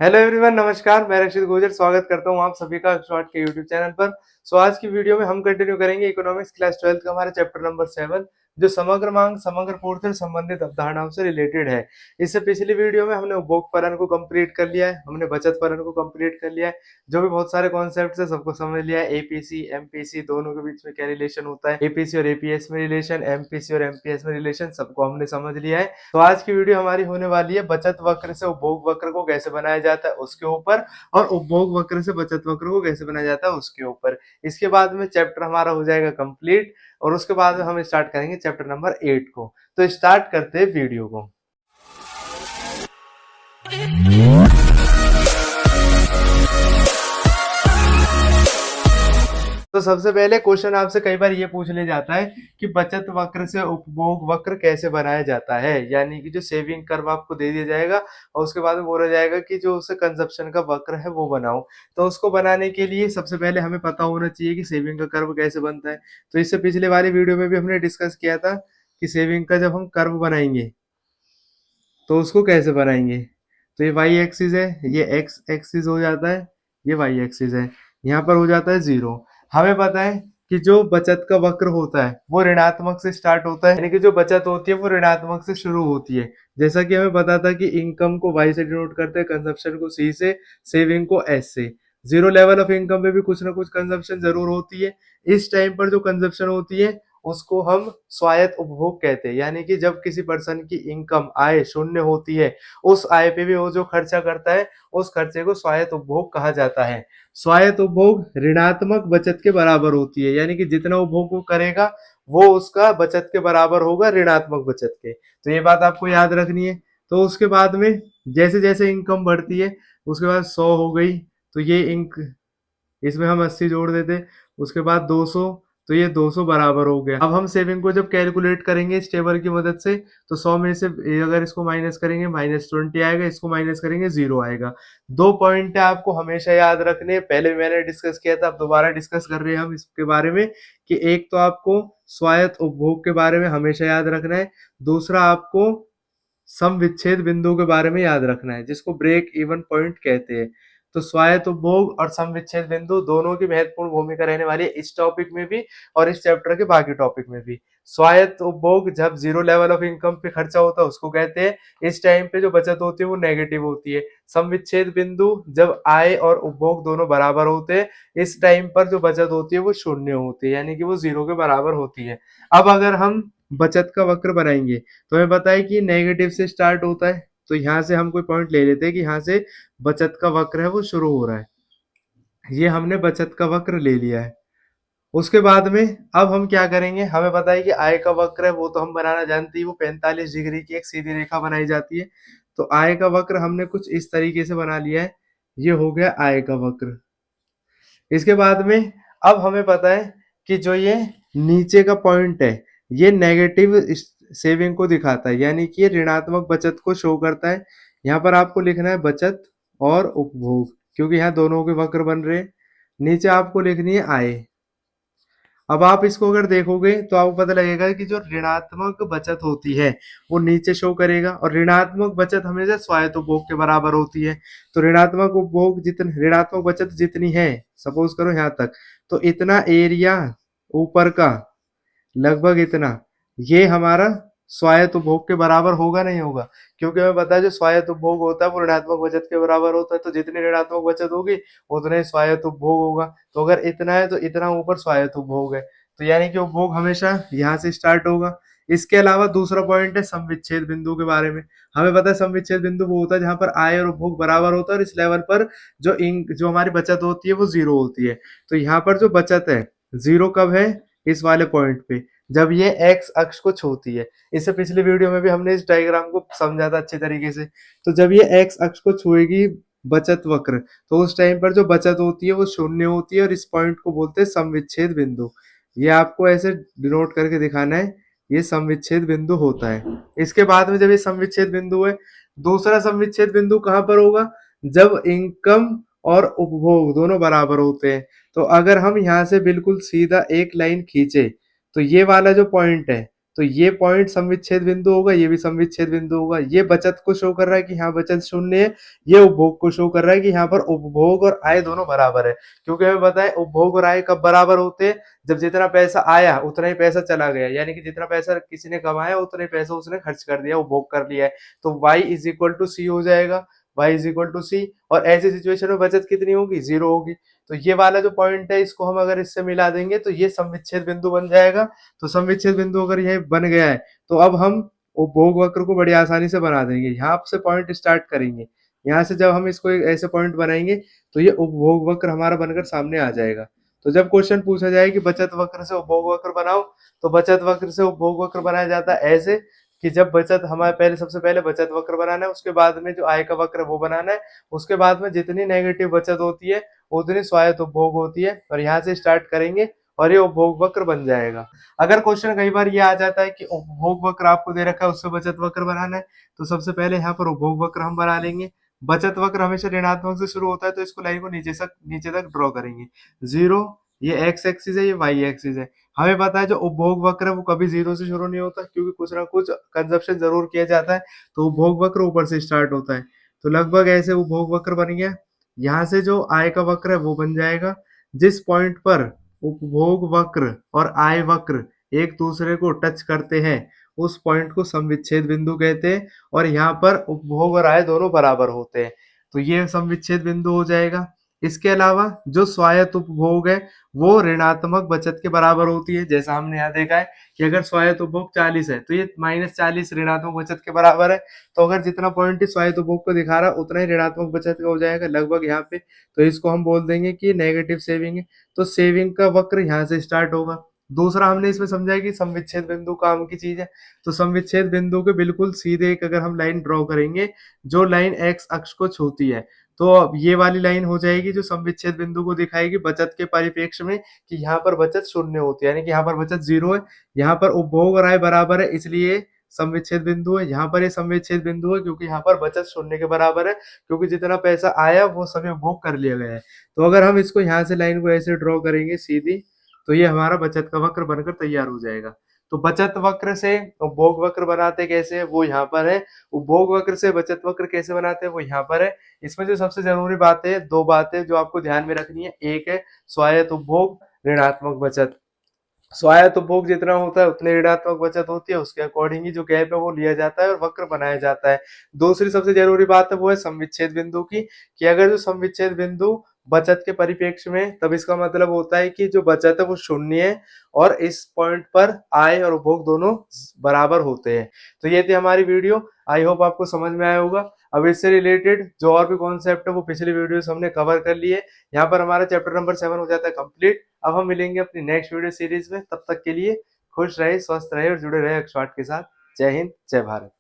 Hello everyone, नमस्कार। मैं रक्षित गुर्जर स्वागत करता हूं आप सभी का शॉर्ट के यूट्यूब चैनल पर। आज की वीडियो में हम कंटिन्यू करेंगे इकोनॉमिक्स क्लास 12 का हमारा चैप्टर नंबर 7, जो समग्र मांग समग्र पूर्ति से संबंधित अवधारणाओं से रिलेटेड है। इससे पिछली वीडियो में हमने उपभोग फलन को कंप्लीट कर लिया है, हमने बचत फलन को कंप्लीट कर लिया है, जो भी बहुत सारे कॉन्सेप्ट है सबको समझ लिया है। एपीसी एमपीसी दोनों के बीच में क्या रिलेशन होता है, एपीसी और एपीएस में रिलेशन, एमपीसी और एमपीएस में रिलेशन, सबको हमने समझ लिया है। तो आज की वीडियो हमारी होने वाली है बचत वक्र से उपभोग वक्र को कैसे बनाया जाता है उसके ऊपर, और उपभोग वक्र से बचत वक्र को कैसे बनाया जाता है उसके ऊपर। इसके बाद में चैप्टर हमारा हो जाएगा कंप्लीट, और उसके बाद में हम स्टार्ट करेंगे चैप्टर नंबर 8 को। तो स्टार्ट करते हैं वीडियो को। तो सबसे पहले क्वेश्चन आपसे कई बार ये पूछ लिया जाता है कि बचत वक्र से उपभोग वक्र कैसे बनाया जाता है, यानी कि जो सेविंग कर्व आपको दे दिया जाएगा और उसके बाद में बोला जाएगा कि जो उसे कंजप्शन का वक्र है वो बनाओ। तो उसको बनाने के लिए सबसे पहले हमें पता होना चाहिए कि सेविंग का कर्व कैसे बनता है। तो इससे पिछले वाली वीडियो में भी हमने डिस्कस किया था कि सेविंग का जब हम कर्व बनाएंगे तो उसको कैसे बनाएंगे। तो ये वाई एक्सिस है, ये एक्स एक्सिस हो जाता है, ये वाई एक्सिस है, यहाँ पर हो जाता है 0। हमें पता है कि जो बचत का वक्र होता है वो ऋणात्मक से स्टार्ट होता है, यानी कि जो बचत होती है वो ऋणात्मक से शुरू होती है। जैसा कि हमें पता था कि इनकम को वाई से डिनोट करते हैं, कंजप्शन को सी से, सेविंग को एस से। जीरो लेवल ऑफ इनकम पे भी कुछ ना कुछ कंजप्शन जरूर होती है। इस टाइम पर जो कंजप्शन होती है उसको हम स्वायत्त उपभोग कहते हैं, यानी कि जब किसी पर्सन की इनकम आय शून्य होती है, उस आय पे भी वो जो खर्चा करता है उस खर्चे को स्वायत्त उपभोग कहा जाता है। स्वायत्त उपभोग ऋणात्मक बचत के बराबर होती है, यानी कि जितना उपभोग वो करेगा वो उसका बचत के बराबर होगा ऋणात्मक बचत के। तो ये बात आपको याद रखनी है। तो उसके बाद में जैसे जैसे इनकम बढ़ती है, उसके बाद 100 हो गई, तो ये इंक इसमें हम 80 जोड़ देते, उसके बाद 200, तो ये 200 बराबर हो गया। अब हम सेविंग को जब कैलकुलेट करेंगे इस टेबल की मदद से, तो 100 में से अगर इसको माइनस करेंगे -20 आएगा, इसको माइनस करेंगे 0 आएगा। 2 पॉइंट है आपको हमेशा याद रखने, पहले भी मैंने डिस्कस किया था, अब दोबारा डिस्कस कर रहे हैं हम इसके बारे में कि एक तो आपको स्वायत्त उपभोग के बारे में हमेशा याद रखना है, दूसरा आपको सम विच्छेद बिंदु के बारे में याद रखना है, जिसको ब्रेक इवन पॉइंट कहते हैं। तो स्वायत्त उपभोग और सम विच्छेद बिंदु दोनों की महत्वपूर्ण भूमिका रहने वाली है इस टॉपिक में भी और इस चैप्टर के बाकी टॉपिक में भी। स्वायत्त उपभोग जब जीरो लेवल ऑफ इनकम पे खर्चा होता है उसको कहते हैं, इस टाइम पे जो बचत होती है वो नेगेटिव होती है। सम विच्छेद बिंदु जब आय और उपभोग दोनों बराबर होते हैं, इस टाइम पर जो बचत होती है वो शून्य होती है, यानी कि वो 0 के बराबर होती है। अब अगर हम बचत का वक्र बनाएंगे तो हमें पता है कि नेगेटिव से स्टार्ट होता है, तो यहाँ से हम कोई पॉइंट ले लेते हैं कि यहाँ से बचत का वक्र है वो शुरू हो रहा है। ये हमने बचत का वक्र ले लिया है। उसके बाद में अब हम क्या करेंगे, हमें पता है कि आय का वक्र है वो तो हम बनाना जानते ही, वो 45 डिग्री की एक सीधी रेखा बनाई जाती है। तो आय का वक्र हमने कुछ इस तरीके से बना लिया है, ये हो गया आय का वक्र। इसके बाद में अब हमें पता है कि जो ये नीचे का पॉइंट है ये नेगेटिव सेविंग को दिखाता है, यानी कि ये ऋणात्मक बचत को शो करता है। यहाँ पर आपको लिखना है बचत और उपभोग, क्योंकि यहाँ दोनों के वक्र बन रहे हैं। नीचे आपको लिखनी है आय। अब आप इसको अगर देखोगे तो आपको पता लगेगा कि जो ऋणात्मक बचत होती है वो नीचे शो करेगा, और ऋणात्मक बचत हमेशा स्वायत्त उपभोग के बराबर होती है। तो ऋणात्मक बचत जितनी है, सपोज करो यहाँ तक, तो इतना एरिया ऊपर का, लगभग इतना, ये हमारा स्वायत्त उपभोग के बराबर होगा नहीं होगा, क्योंकि हमें पता है जो स्वायत्त उपभोग होता है वो ऋणात्मक बचत के बराबर होता है। तो जितनी ऋणात्मक बचत होगी उतना ही स्वायत्त उपभोग होगा। तो अगर इतना है तो इतना ऊपर स्वायत्त उपभोग है, तो यानी कि उपभोग हमेशा यहाँ से स्टार्ट होगा। इसके अलावा दूसरा पॉइंट है सम विच्छेद बिंदु के बारे में। हमें पता है सम विच्छेद बिंदु वो होता है जहां पर आय और उपभोग बराबर होता है, और इस लेवल पर जो हमारी बचत होती है वो 0 होती है। तो यहाँ पर जो बचत है 0 कब है, इस वाले पॉइंट पे, जब ये एक्स अक्ष को छूती है। इससे पिछली वीडियो में भी हमने इस डायग्राम को समझा था अच्छे तरीके से। तो जब ये एक्स अक्ष को छुएगी बचत वक्र, तो उस टाइम पर जो बचत होती है वो शून्य होती है, और इस पॉइंट को बोलते हैं समविच्छेद बिंदु। ये आपको ऐसे डिनोट करके दिखाना है, ये समविच्छेद बिंदु होता है। इसके बाद में जब ये समविच्छेद बिंदु है, दूसरा समविच्छेद बिंदु कहां पर होगा, जब इनकम और उपभोग दोनों बराबर होते हैं। तो अगर हम यहाँ से बिल्कुल सीधा एक लाइन खींचे तो ये वाला जो पॉइंट है तो ये पॉइंट समविच्छेद बिंदु होगा, ये भी समविच्छेद बिंदु होगा। ये बचत को शो कर रहा है कि यहाँ बचत शून्य है, ये उपभोग को शो कर रहा है कि यहाँ पर उपभोग और आय दोनों बराबर है। क्योंकि हमें पता है उपभोग और आय कब बराबर होते हैं, जब जितना पैसा आया उतना ही पैसा चला गया, यानी कि जितना पैसा किसी ने कमाया उतना ही पैसा उसने खर्च कर दिया, उपभोग कर लिया है। तो y इज इक्वल टू सी हो जाएगा, y इज इक्वल टू सी। और ऐसी सिचुएशन में बचत कितनी होगी, जीरो होगी। तो ये वाला जो पॉइंट है इसको हम अगर इससे मिला देंगे तो ये समविच्छेद बिंदु बन जाएगा। तो समविच्छेद बिंदु अगर यह बन गया है तो अब हम उपभोग वक्र को बड़ी आसानी से बना देंगे। यहाँ से पॉइंट स्टार्ट करेंगे, यहाँ से जब हम इसको एक ऐसे पॉइंट बनाएंगे तो ये उपभोग वक्र हमारा बनकर सामने आ जाएगा। तो जब क्वेश्चन पूछा जाए कि बचत वक्र से उपभोग वक्र बनाओ, तो बचत वक्र से उपभोग वक्र बनाया जाता है ऐसे कि जब बचत हमारे पहले सबसे पहले बचत वक्र बनाना है, उसके बाद में जो आय का वक्र है वो बनाना है, उसके बाद में जितनी नेगेटिव बचत होती है उतनी स्वायत्त उपभोग होती है, और यहाँ से स्टार्ट करेंगे और ये उपभोग वक्र बन जाएगा। अगर क्वेश्चन कई बार ये आ जाता है कि उपभोग वक्र आपको दे रखा है उससे बचत वक्र बनाना है, तो सबसे पहले यहाँ पर उपभोग वक्र हम बना लेंगे। बचत वक्र हमेशा ऋणात्मक से शुरू होता है, तो इसको लाइन को नीचे तक ड्रॉ करेंगे। जीरो, ये एक्स एक्सिस है, ये वाई एक्सिस है। हमें पता है जो उपभोग वक्र है वो कभी जीरो से शुरू नहीं होता, क्योंकि कुछ ना कुछ कंजप्शन जरूर किया जाता है। तो उपभोग वक्र ऊपर से स्टार्ट होता है। तो लगभग ऐसे उपभोग वक्र बन गया। यहाँ से जो आय का वक्र है वो बन जाएगा। जिस पॉइंट पर उपभोग वक्र और आय वक्र एक दूसरे को टच करते हैं उस पॉइंट को समविच्छेद बिंदु कहते हैं, और यहाँ पर उपभोग और आय दोनों बराबर होते हैं। तो ये समविच्छेद बिंदु हो जाएगा। इसके अलावा जो स्वायत्त उपभोग है वो ऋणात्मक बचत के बराबर होती है। जैसा हमने यहाँ देखा है कि अगर स्वायत्त उपभोग 40 है तो ये -40 ऋणात्मक बचत के बराबर है। तो अगर जितना पॉइंट स्वायत्त उपभोग को दिखा रहा उतना ही ऋणात्मक बचत का हो जाएगा लगभग यहाँ पे। तो इसको हम बोल देंगे कि नेगेटिव सेविंग है। तो सेविंग का वक्र यहाँ से स्टार्ट होगा। दूसरा हमने इसमें समझा है कि समविच्छेद बिंदु काम की चीज है। तो समविच्छेद बिंदु के बिल्कुल सीधे एक अगर हम लाइन ड्रॉ करेंगे जो लाइन एक्स अक्ष को छूती है, तो अब ये वाली लाइन हो जाएगी जो समविच्छेद बिंदु को दिखाएगी बचत के परिप्रेक्ष्य में कि यहाँ पर बचत शून्य होती है, यानी कि यहाँ पर बचत जीरो है। यहाँ पर उपभोग और आय बराबर है इसलिए समविच्छेद बिंदु है। यहाँ पर ये समविच्छेद बिंदु है क्योंकि यहाँ पर बचत शून्य के बराबर है, क्योंकि जितना पैसा आया वो सभी उपभोग कर लिया गया है। तो अगर हम इसको यहाँ से लाइन को ऐसे ड्रॉ करेंगे सीधी, तो ये हमारा बचत का वक्र बनकर तैयार हो जाएगा। तो बचत वक्र से उपभोग वक्र बनाते कैसे है वो यहाँ पर है, उपभोग वक्र से बचत वक्र कैसे बनाते हैं वो यहाँ पर है। इसमें जो सबसे जरूरी बात है, दो बातें जो आपको ध्यान में रखनी है, एक है स्वायत्त उपभोग, ऋणात्मक बचत। स्वायत्त उपभोग जितना होता है उतनी ऋणात्मक बचत होती है, उसके अकॉर्डिंग ही जो गैप है वो लिया जाता है और वक्र बनाया जाता है। दूसरी सबसे जरूरी बात है वो है समविच्छेद बिंदु की, कि अगर जो समविच्छेद बिंदु बचत के परिप्रेक्ष्य में, तब इसका मतलब होता है कि जो बचत है वो शून्य है और इस पॉइंट पर आय और उपभोग दोनों बराबर होते हैं। तो ये थी हमारी वीडियो, आई होप आपको समझ में आया होगा। अब इससे रिलेटेड जो और भी कॉन्सेप्ट है वो पिछली वीडियो हमने कवर कर लिए। यहाँ पर हमारा चैप्टर नंबर 7 हो जाता है कंप्लीट। अब हम मिलेंगे अपनी नेक्स्ट वीडियो सीरीज में, तब तक के लिए खुश रहे, स्वस्थ रहे और जुड़े रहे अक्षवाट के साथ। जय हिंद, जय भारत।